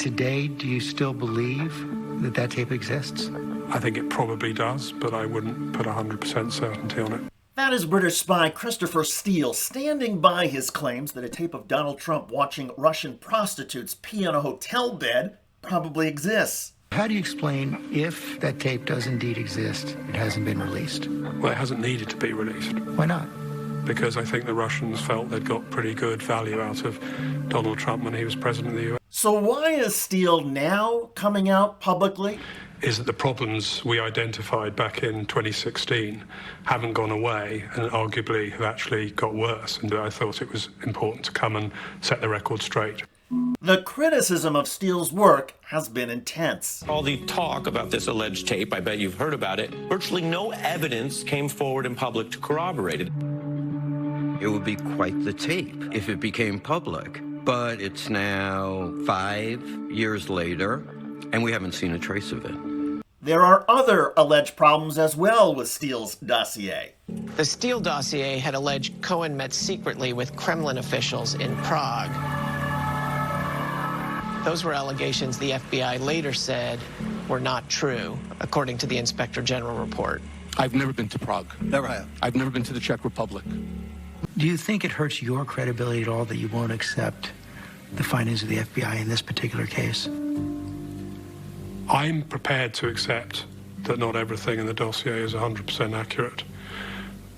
today, do you still believe that that tape exists? I think it probably does, but I wouldn't put 100% certainty on it. That is British spy Christopher Steele standing by his claims that a tape of Donald Trump watching Russian prostitutes pee on a hotel bed probably exists. How do you explain if that tape does indeed exist, it hasn't been released? Well, it hasn't needed to be released. Why not? Because I think the Russians felt they'd got pretty good value out of Donald Trump when he was president of the US. So why is Steele now coming out publicly? Is that the problems we identified back in 2016 haven't gone away and arguably have actually got worse. And I thought it was important to come and set the record straight. The criticism of Steele's work has been intense. All the talk about this alleged tape, I bet you've heard about it, virtually no evidence came forward in public to corroborate it. It would be quite the tape if it became public. But it's now 5 years later, and we haven't seen a trace of it. There are other alleged problems as well with Steele's dossier. The Steele dossier had alleged Cohen met secretly with Kremlin officials in Prague. Those were allegations the FBI later said were not true, according to the Inspector General report. I've never been to Prague. Never have. I've never been to the Czech Republic. Do you think it hurts your credibility at all that you won't accept the findings of the FBI in this particular case? I'm prepared to accept that not everything in the dossier is 100% accurate.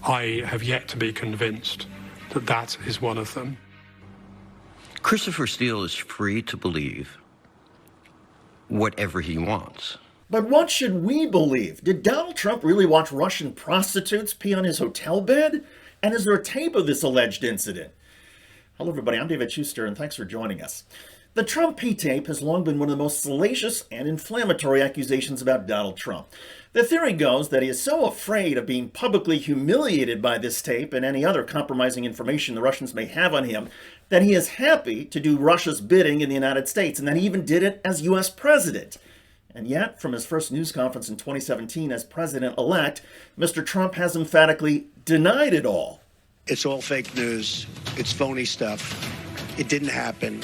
I have yet to be convinced that that is one of them. Christopher Steele is free to believe whatever he wants. But what should we believe? Did Donald Trump really watch Russian prostitutes pee on his hotel bed? And is there a tape of this alleged incident? Hello, everybody. I'm David Shuster, and thanks for joining us. The Trump pee tape has long been one of the most salacious and inflammatory accusations about Donald Trump. The theory goes that he is so afraid of being publicly humiliated by this tape and any other compromising information the Russians may have on him that he is happy to do Russia's bidding in the United States, and that he even did it as U.S. president. And yet, from his first news conference in 2017 as president-elect, Mr. Trump has emphatically denied it all. It's all fake news. It's phony stuff. It didn't happen.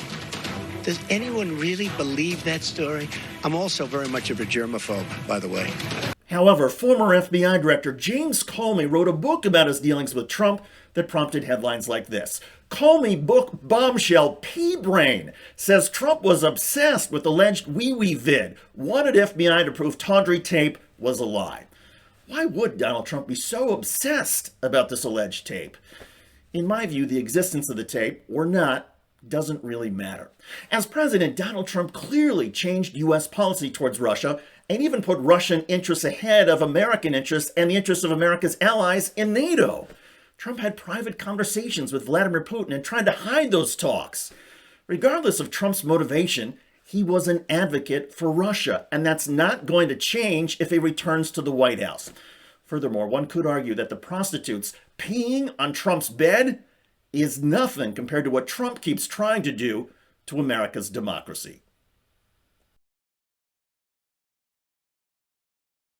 Does anyone really believe that story? I'm also very much of a germaphobe, by the way. However, former FBI Director James Comey wrote a book about his dealings with Trump that prompted headlines like this. Comey book bombshell P-Brain says Trump was obsessed with alleged wee-wee vid, wanted FBI to prove tawdry tape was a lie. Why would Donald Trump be so obsessed about this alleged tape? In my view, the existence of the tape, or not, doesn't really matter. As president, Donald Trump clearly changed U.S. policy towards Russia and even put Russian interests ahead of American interests and the interests of America's allies in NATO. Trump had private conversations with Vladimir Putin and tried to hide those talks. Regardless of Trump's motivation, he was an advocate for Russia, and that's not going to change if he returns to the White House. Furthermore, one could argue that the prostitutes peeing on Trump's bed is nothing compared to what Trump keeps trying to do to America's democracy.